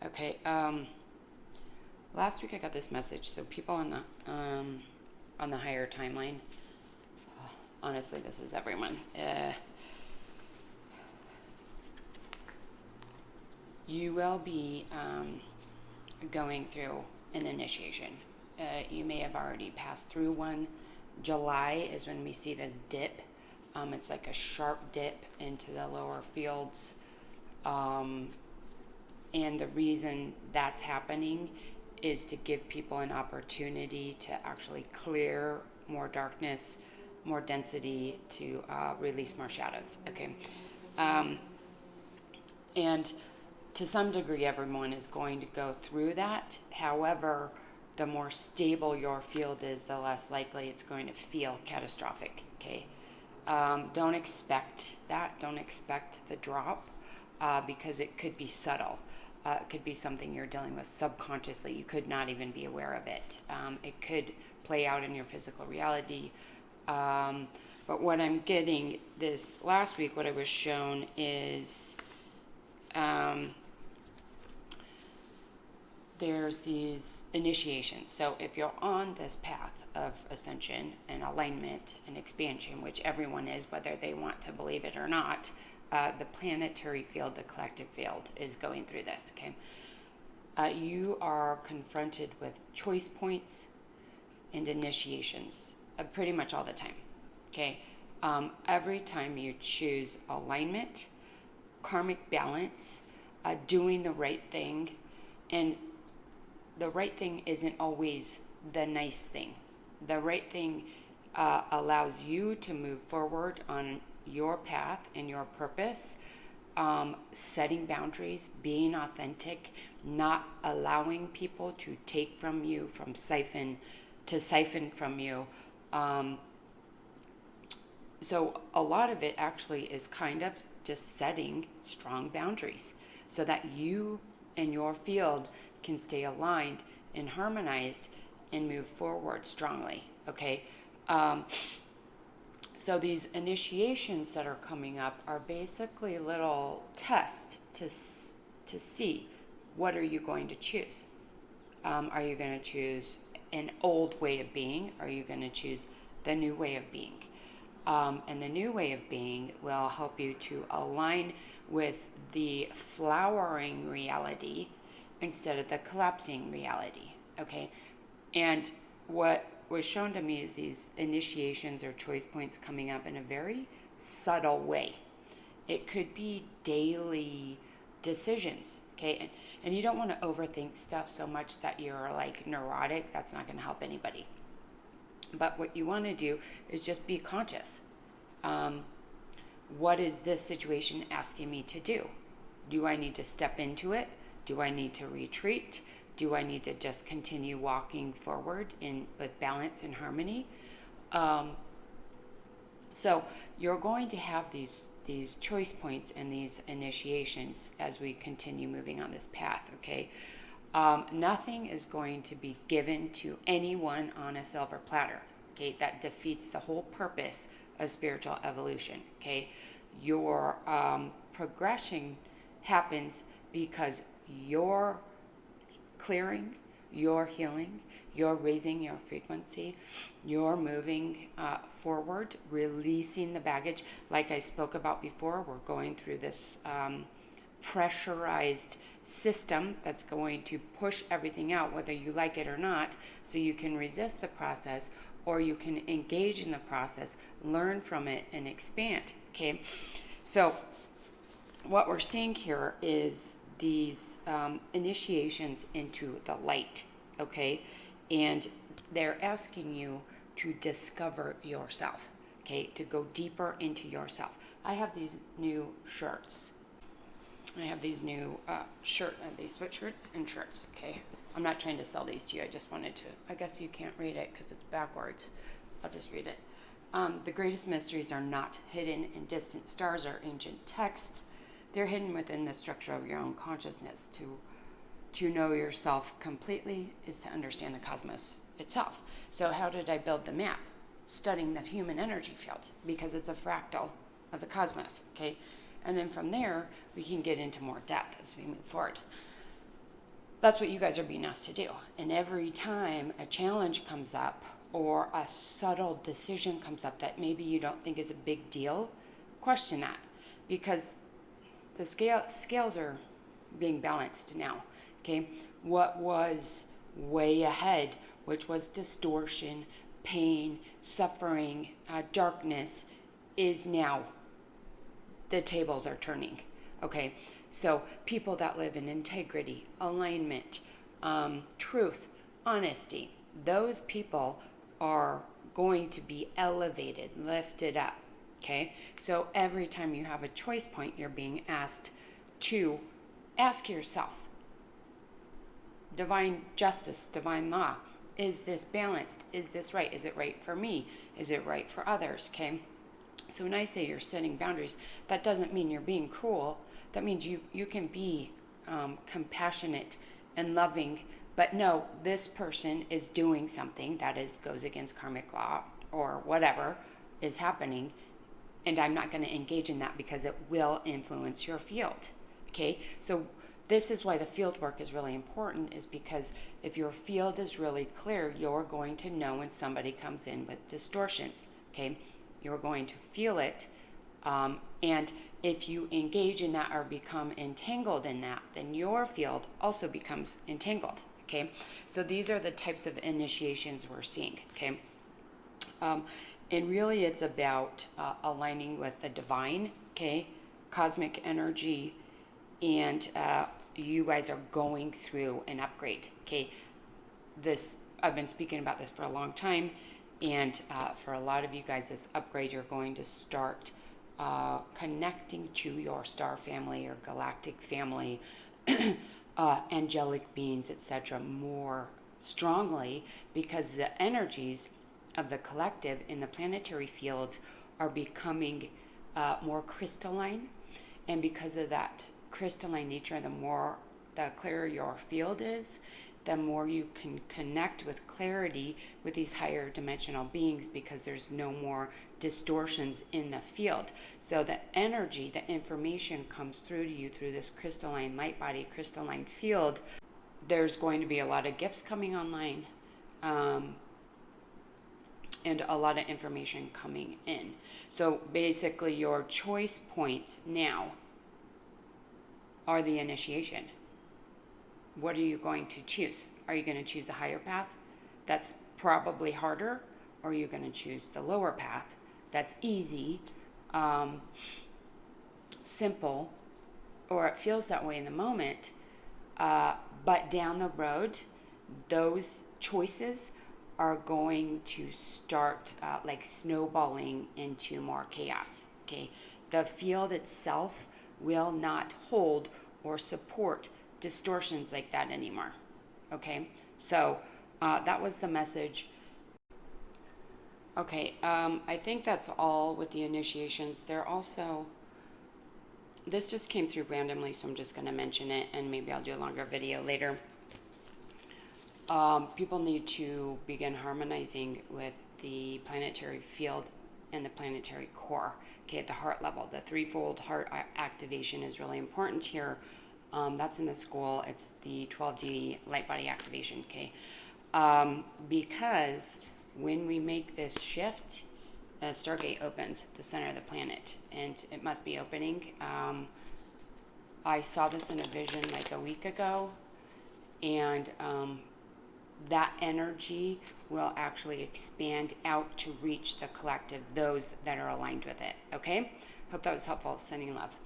Okay. Last week I got this message. So people on the higher timeline. Honestly, this is everyone. You will be going through an initiation. You may have already passed through one. July is when we see this dip. It's like a sharp dip into the lower fields. And the reason that's happening is to give people an opportunity to actually clear more darkness, more density, to release more shadows. Okay. And to some degree, everyone is going to go through that. However, the more stable your field is, the less likely it's going to feel catastrophic. Okay. Don't expect that. Don't expect the drop because it could be subtle. It could be something you're dealing with subconsciously. You could not even be aware of it. It could play out in your physical reality. But what I'm getting this last week, what I was shown is there's these initiations. So if you're on this path of ascension and alignment and expansion, which everyone is, whether they want to believe it or not, the planetary field, the collective field, is going through this. Okay, you are confronted with choice points and initiations pretty much all the time. Okay, every time you choose alignment, karmic balance, doing the right thing, and the right thing isn't always the nice thing. The right thing allows you to move forward on your path and your purpose, setting boundaries, being authentic, not allowing people to take from you, siphon from you. So a lot of it actually is kind of just setting strong boundaries so that you and your field can stay aligned and harmonized and move forward strongly. Okay. So these initiations that are coming up are basically little tests to see what are you going to choose. Are you going to choose an old way of being? Are you going to choose the new way of being? And the new way of being will help you to align with the flowering reality instead of the collapsing reality. Okay. And what was shown to me is these initiations or choice points coming up in a very subtle way. It could be daily decisions. Okay. And you don't want to overthink stuff so much that you're like neurotic. That's not going to help anybody. But what you want to do is just be conscious. What is this situation asking me to do? Do I need to step into it? Do I need to retreat? Do I need to just continue walking forward with balance and harmony? So you're going to have these choice points and these initiations as we continue moving on this path, okay? Nothing is going to be given to anyone on a silver platter, okay? That defeats the whole purpose of spiritual evolution, okay? Your progression happens because you're clearing, you're healing, you're raising your frequency, you're moving forward, releasing the baggage. Like I spoke about before, we're going through this pressurized system that's going to push everything out, whether you like it or not, so you can resist the process or you can engage in the process, learn from it, and expand. Okay, so what we're seeing here is these initiations into the light. Okay, and they're asking you to discover yourself. Okay, to go deeper into yourself. I have these new shirts. I have these new these sweatshirts and shirts, okay? I'm not trying to sell these to you. I just wanted to. I guess you can't read it because it's backwards. I'll just read it. The greatest mysteries are not hidden in distant stars or ancient texts. They're hidden within the structure of your own consciousness. To know yourself completely is to understand the cosmos itself. So how did I build the map? Studying the human energy field, because it's a fractal of the cosmos, okay? And then from there, we can get into more depth as we move forward. That's what you guys are being asked to do. And every time a challenge comes up or a subtle decision comes up that maybe you don't think is a big deal, question that, because the scales are being balanced now. Okay, what was way ahead, which was distortion, pain, suffering, darkness, is now the tables are turning. Okay, so people that live in integrity, alignment, truth, honesty, those people are going to be elevated, lifted up. Okay, so every time you have a choice point, you're being asked to ask yourself, divine justice, divine law, is this balanced? Is this right? Is it right for me? Is it right for others? Okay, so when I say you're setting boundaries, that doesn't mean you're being cruel. That means you can be compassionate and loving, but no, this person is doing something that goes against karmic law or whatever is happening, and I'm not going to engage in that because it will influence your field. Okay, so this is why the field work is really important, is because if your field is really clear, you're going to know when somebody comes in with distortions. Okay, you're going to feel it, and if you engage in that or become entangled in that, then your field also becomes entangled. Okay, so these are the types of initiations we're seeing. Okay, and really it's about aligning with the divine, okay, cosmic energy, and you guys are going through an upgrade. Okay, this, I've been speaking about this for a long time, and for a lot of you guys, this upgrade, you're going to start connecting to your star family or galactic family, angelic beings, etc., more strongly, because the energies of the collective in the planetary field are becoming more crystalline. And because of that crystalline nature, the clearer your field is, the more you can connect with clarity with these higher dimensional beings, because there's no more distortions in the field. So the energy, the information comes through to you through this crystalline light body, crystalline field. There's going to be a lot of gifts coming online, and a lot of information coming in. So basically your choice points now are the initiation. What are you going to choose? Are you going to choose a higher path? That's probably harder. Or are you going to choose the lower path? That's easy, simple, or it feels that way in the moment. But down the road, those choices are going to start like snowballing into more chaos. Okay, the field itself will not hold or support distortions like that anymore. Okay, so that was the message. Okay, I think that's all with the initiations. They're also, this just came through randomly, so I'm just going to mention it, and maybe I'll do a longer video later. People need to begin harmonizing with the planetary field and the planetary core. Okay, at the heart level, the threefold heart activation is really important here. That's in the school. It's the 12D light body activation. Okay, because when we make this shift, a stargate opens at the center of the planet, and it must be opening. I saw this in a vision like a week ago, and that energy will actually expand out to reach the collective, those that are aligned with it. Okay? Hope that was helpful. Sending love.